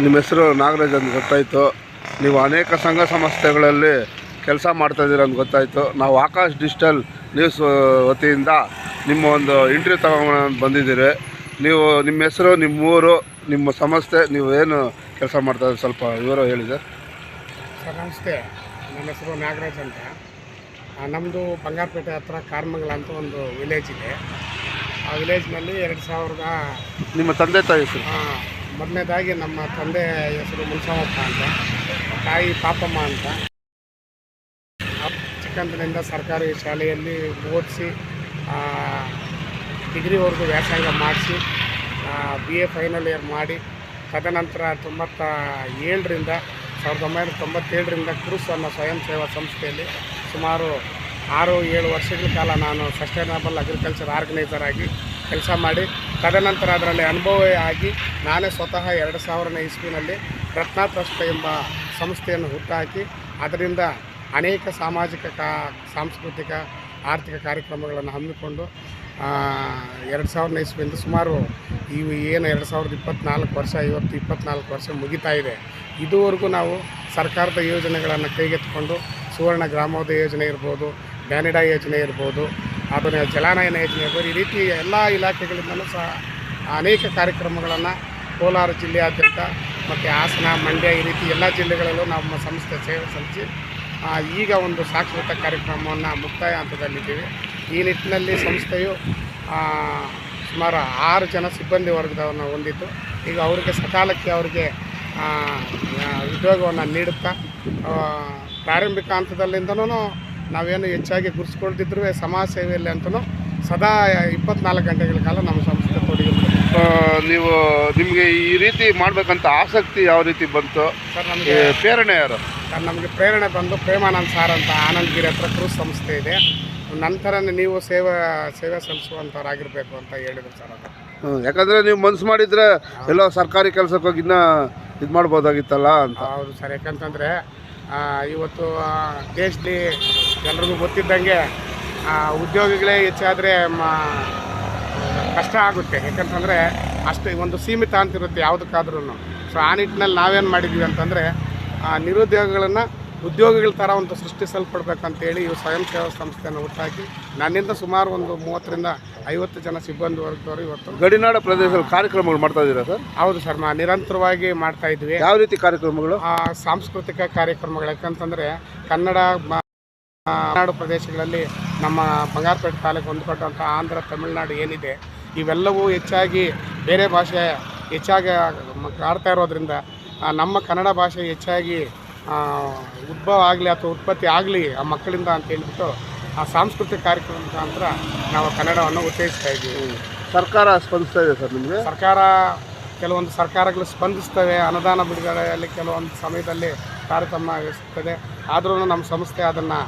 ನಿಮ್ಮ ಹೆಸರು ನಾಗರಾಜ್ ಅಂತ ಗೊತ್ತಾಯಿತು. ನೀವು ಅನೇಕ ಸಂಘ ಸಂಸ್ಥೆಗಳಲ್ಲಿ ಕೆಲಸ ಮಾಡ್ತಾಯಿದ್ದೀರ ಅಂತ ಗೊತ್ತಾಯಿತು. ನಾವು ಆಕಾಶ್ ಡಿಜಿಟಲ್ ನ್ಯೂಸ್ ವತಿಯಿಂದ ನಿಮ್ಮ ಒಂದು ಇಂಟರ್ವ್ಯೂ ತಗೊಂಡು ಬಂದಿದ್ದೀರಿ. ನೀವು ನಿಮ್ಮ ಹೆಸರು, ನಿಮ್ಮ ಊರು, ನಿಮ್ಮ ಸಂಸ್ಥೆ, ನೀವು ಏನು ಕೆಲಸ ಮಾಡ್ತಾಯಿದ್ದೀರಿ ಸ್ವಲ್ಪ ವಿವರ ಹೇಳಿದೆ ಸರ್. ನಮಸ್ತೆ, ನನ್ನ ಹೆಸರು ನಾಗರಾಜ್ ಅಂತ. ನಮ್ಮದು ಬಂಗಾರಪೇಟೆ ಹತ್ರ ಕಾರ್ಮಂಗಲ ಅಂತ ಒಂದು ವಿಲೇಜ್ ಇದೆ. ಆ ವಿಲೇಜ್ನಲ್ಲಿ 2000 ನಿಮ್ಮ ತಂದೆ ತಾಯಿ ಹೆಸರು? ಮೊದಲನೇದಾಗಿ ನಮ್ಮ ತಂದೆ ಹೆಸರು ಮುನ್ಸವಪ್ಪ ಅಂತ, ತಾಯಿ ಪಾಪಮ್ಮ ಅಂತ. ಚಿಕ್ಕಂದಿನಿಂದ ಸರ್ಕಾರಿ ಶಾಲೆಯಲ್ಲಿ ಓದಿಸಿ ಡಿಗ್ರಿವರೆಗೂ ವ್ಯಾಸಂಗ ಮಾಡಿಸಿ BA ಫೈನಲ್ ಇಯರ್ ಮಾಡಿ, ತದನಂತರ 1997ರಿಂದ ಕ್ರೂಸ್ ಅನ್ನೋ ಸ್ವಯಂ ಸೇವಾ ಸಂಸ್ಥೆಯಲ್ಲಿ ಸುಮಾರು 6-7 ವರ್ಷಗಳ ಕಾಲ ನಾನು ಸಸ್ಟೈನಬಲ್ ಅಗ್ರಿಕಲ್ಚರ್ ಆರ್ಗನೈಸರ್ ಆಗಿ ಕೆಲಸ ಮಾಡಿ, ತದನಂತರ ಅದರಲ್ಲಿ ಅನುಭವ ಆಗಿ ನಾನೇ ಸ್ವತಃ 2000ನೇ ಇಸ್ವಿನಲ್ಲಿ ರತ್ನ ಟ್ರಸ್ಟ್ ಎಂಬ ಸಂಸ್ಥೆಯನ್ನು ಹುಟ್ಟುಹಾಕಿ ಅದರಿಂದ ಅನೇಕ ಸಾಮಾಜಿಕ ಸಾಂಸ್ಕೃತಿಕ ಆರ್ಥಿಕ ಕಾರ್ಯಕ್ರಮಗಳನ್ನು ಹಮ್ಮಿಕೊಂಡು 2000ನೇ ಇಸ್ವಿಯಿಂದ ಸುಮಾರು ಏನು 2024 ವರ್ಷ, ಇವತ್ತು 24 ವರ್ಷ ಮುಗಿತಾ ಇದೆ. ಇದುವರೆಗೂ ನಾವು ಸರ್ಕಾರದ ಯೋಜನೆಗಳನ್ನು ಕೈಗೆತ್ತಿಕೊಂಡು ಸುವರ್ಣ ಗ್ರಾಮೋದಯ ಯೋಜನೆ ಇರ್ಬೋದು, ಬ್ಯಾನಿಡಾ ಯೋಜನೆ ಇರ್ಬೋದು, ಅದನ್ನು ಜಲಾನಯನ ಯೋಜನೆ ಇರ್ಬೋದು, ಈ ರೀತಿ ಎಲ್ಲ ಇಲಾಖೆಗಳಿಂದಲೂ ಸಹ ಅನೇಕ ಕಾರ್ಯಕ್ರಮಗಳನ್ನು ಕೋಲಾರ ಜಿಲ್ಲೆಯಾದ್ಯಂತ ಮತ್ತು ಹಾಸನ, ಮಂಡ್ಯ, ಈ ರೀತಿ ಎಲ್ಲ ಜಿಲ್ಲೆಗಳಲ್ಲೂ ನಮ್ಮ ಸಂಸ್ಥೆ ಸೇವೆ ಸಲ್ಲಿಸಿ ಈಗ ಒಂದು ಸಾಕ್ಷರತಾ ಕಾರ್ಯಕ್ರಮವನ್ನು ಮುಕ್ತಾಯ ಹಂತದಲ್ಲಿದ್ದೀವಿ. ಈ ನಿಟ್ಟಿನಲ್ಲಿ ಸಂಸ್ಥೆಯು ಸುಮಾರು 6 ಜನ ಸಿಬ್ಬಂದಿ ವರ್ಗದವನ್ನು ಹೊಂದಿದ್ದು, ಈಗ ಅವರಿಗೆ ಸಕಾಲಕ್ಕೆ ಅವರಿಗೆ ಉದ್ಯೋಗವನ್ನು ನೀಡುತ್ತಾ ಪ್ರಾರಂಭಿಕ ಹಂತದಲ್ಲಿಂದನೂ ನಾವೇನು ಹೆಚ್ಚಾಗಿ ಗುರುತಿಸ್ಕೊಳ್ತಿದ್ರು ಸಮಾಜ ಸೇವೆಯಲ್ಲಿ ಅಂತಲೂ ಸದಾ 24 ಗಂಟೆಗಳ ಕಾಲ ನಮ್ಮ ಸಂಸ್ಥೆ ತೊಡಗಿರ್ತದೆ. ನಿಮಗೆ ಈ ರೀತಿ ಮಾಡಬೇಕಂತ ಆಸಕ್ತಿ ಯಾವ ರೀತಿ ಬಂತು ಸರ್? ನಮಗೆ ಪ್ರೇರಣೆ ಯಾರು? ಸರ್, ನಮಗೆ ಪ್ರೇರಣೆ ಬಂದು ಪ್ರೇಮಾನಂದ್ ಸಾರ್ ಅಂತ ಆನಂದಗಿರಿ ಹತ್ರ ಕ್ರೂಸ್ ಸಂಸ್ಥೆ ಇದೆ. ನಂತರ ನೀವು ಸೇವೆ ಸಲ್ಲಿಸುವಂಥವ್ರಾಗಿರಬೇಕು ಅಂತ ಹೇಳಿದ್ರು ಸರ್. ಅದು ಯಾಕಂದರೆ ನೀವು ಮನಸ್ಸು ಮಾಡಿದರೆ ಎಲ್ಲೋ ಸರ್ಕಾರಿ ಕೆಲಸಕ್ಕೆ ಹೋಗಿ ಇನ್ನೂ ಇದು ಮಾಡ್ಬೋದಾಗಿತ್ತಲ್ಲ ಅಂತ. ಹೌದು ಸರ್, ಯಾಕಂತಂದರೆ ಇವತ್ತು ದೇಶದಲ್ಲಿ ಎಲ್ರಿಗೂ ಗೊತ್ತಿದ್ದಂಗೆ ಉದ್ಯೋಗಿಗಳೇ ಹೆಚ್ಚಾದರೆ ಕಷ್ಟ ಆಗುತ್ತೆ. ಯಾಕಂತಂದರೆ ಅಷ್ಟು ಒಂದು ಸೀಮಿತ ಅಂತಿರುತ್ತೆ ಯಾವುದಕ್ಕಾದ್ರೂ. ಸೊ ಆ ನಿಟ್ಟಿನಲ್ಲಿ ನಾವೇನು ಮಾಡಿದ್ವಿ ಅಂತಂದರೆ ನಿರುದ್ಯೋಗಿಗಳನ್ನು ಉದ್ಯೋಗಿಗಳ ಥರ ಒಂದು ಸೃಷ್ಟಿಸಲ್ಪಡ್ಬೇಕಂತೇಳಿ ಇವು ಸ್ವಯಂ ಸೇವಾ ಸಂಸ್ಥೆಯನ್ನು ಹುಟ್ಟಾಕಿ ನನ್ನಿಂದ ಸುಮಾರು ಒಂದು 30ರಿಂದ 50 ಜನ ಸಿಬ್ಬಂದಿ ವರ್ಗದವರು ಇವತ್ತು ಗಡಿನಾಡ ಪ್ರದೇಶದಲ್ಲಿ ಕಾರ್ಯಕ್ರಮಗಳು ಮಾಡ್ತಾ ಇದ್ದೀರಾ ಸರ್? ಹೌದು ಸರ್, ನಿರಂತರವಾಗಿ ಮಾಡ್ತಾ ಇದ್ವಿ. ಯಾವ ರೀತಿ ಕಾರ್ಯಕ್ರಮಗಳು? ಸಾಂಸ್ಕೃತಿಕ ಕಾರ್ಯಕ್ರಮಗಳು. ಯಾಕಂತಂದರೆ ಕನ್ನಡ ನಾಡು ಪ್ರದೇಶಗಳಲ್ಲಿ ನಮ್ಮ ಬಂಗಾರಪೇಟೆ ತಾಲೂಕು ಹೊಂದ್ಕೊಂಡಂಥ ಆಂಧ್ರ, ತಮಿಳುನಾಡು ಏನಿದೆ ಇವೆಲ್ಲವೂ ಹೆಚ್ಚಾಗಿ ಬೇರೆ ಭಾಷೆ ಹೆಚ್ಚಾಗಿ ಆಡ್ತಾ ಇರೋದ್ರಿಂದ ನಮ್ಮ ಕನ್ನಡ ಭಾಷೆ ಹೆಚ್ಚಾಗಿ ಉದ್ಭವ ಆಗಲಿ ಅಥವಾ ಉತ್ಪತ್ತಿ ಆಗಲಿ ಆ ಮಕ್ಕಳಿಂದ ಅಂತ ಹೇಳ್ಬಿಟ್ಟು ಆ ಸಾಂಸ್ಕೃತಿಕ ಕಾರ್ಯಕ್ರಮದ ಮುಖಾಂತರ ನಾವು ಕನ್ನಡವನ್ನು ಉತ್ತೇಜಿಸ್ತಾ ಇದ್ದೀವಿ. ಸರ್ಕಾರ ಸ್ಪಂದಿಸ್ತಾ ಇದೆ ಸರ್ ನಿಮಗೆ? ಕೆಲವೊಂದು ಸರ್ಕಾರಗಳು ಸ್ಪಂದಿಸ್ತವೆ. ಅನುದಾನ ಬಿಡುಗಡೆಯಲ್ಲಿ ಕೆಲವೊಂದು ಸಮಯದಲ್ಲಿ ತಾರತಮ್ಯ ಎಸಗ್ತದೆ. ಆದ್ರೂ ನಮ್ಮ ಸಂಸ್ಥೆ ಅದನ್ನು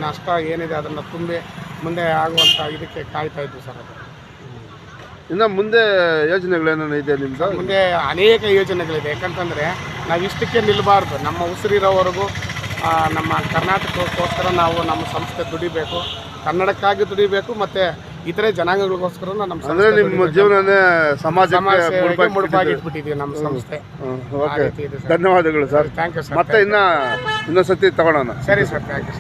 ನಷ್ಟ ಏನಿದೆ ಅದನ್ನು ತುಂಬಿ ಮುಂದೆ ಆಗುವಂಥ ಇದಕ್ಕೆ ಕಾಯ್ತಾ ಇದ್ವಿ ಸರ್. ಅದು ಇನ್ನು ಮುಂದೆ ಯೋಜನೆಗಳೇನೇನು ಇದೆ ನಿಮ್ದು? ಮುಂದೆ ಅನೇಕ ಯೋಜನೆಗಳಿದೆ. ಯಾಕಂತಂದರೆ ನಾವು ಇಷ್ಟಕ್ಕೆ ನಿಲ್ಲಬಾರ್ದು. ನಮ್ಮ ಉಸಿರಿರೋವರೆಗೂ ನಮ್ಮ ಕರ್ನಾಟಕಕ್ಕೋಸ್ಕರ ನಾವು ನಮ್ಮ ಸಂಸ್ಥೆ ದುಡಿಬೇಕು, ಕನ್ನಡಕ್ಕಾಗಿ ದುಡಿಬೇಕು, ಮತ್ತು ಇತರೆ ಜನಾಂಗಗಳಿಗೋಸ್ಕರ ನಮ್ಮ ನಿಮ್ಮ ಜೀವನನೇ ಸಮಾಜ ಮುಡುಪಾಗಿಟ್ಬಿಟ್ಟಿದ್ದೀವಿ ನಮ್ಮ ಸಂಸ್ಥೆ. ಧನ್ಯವಾದಗಳು ಸರ್. Thank you sir. ಮತ್ತೆ ಇನ್ನೊಂದು ಸತಿ ತಗೊಳ್ಳೋಣ. ಸರಿ ಸರ್, ಥ್ಯಾಂಕ್ ಯು.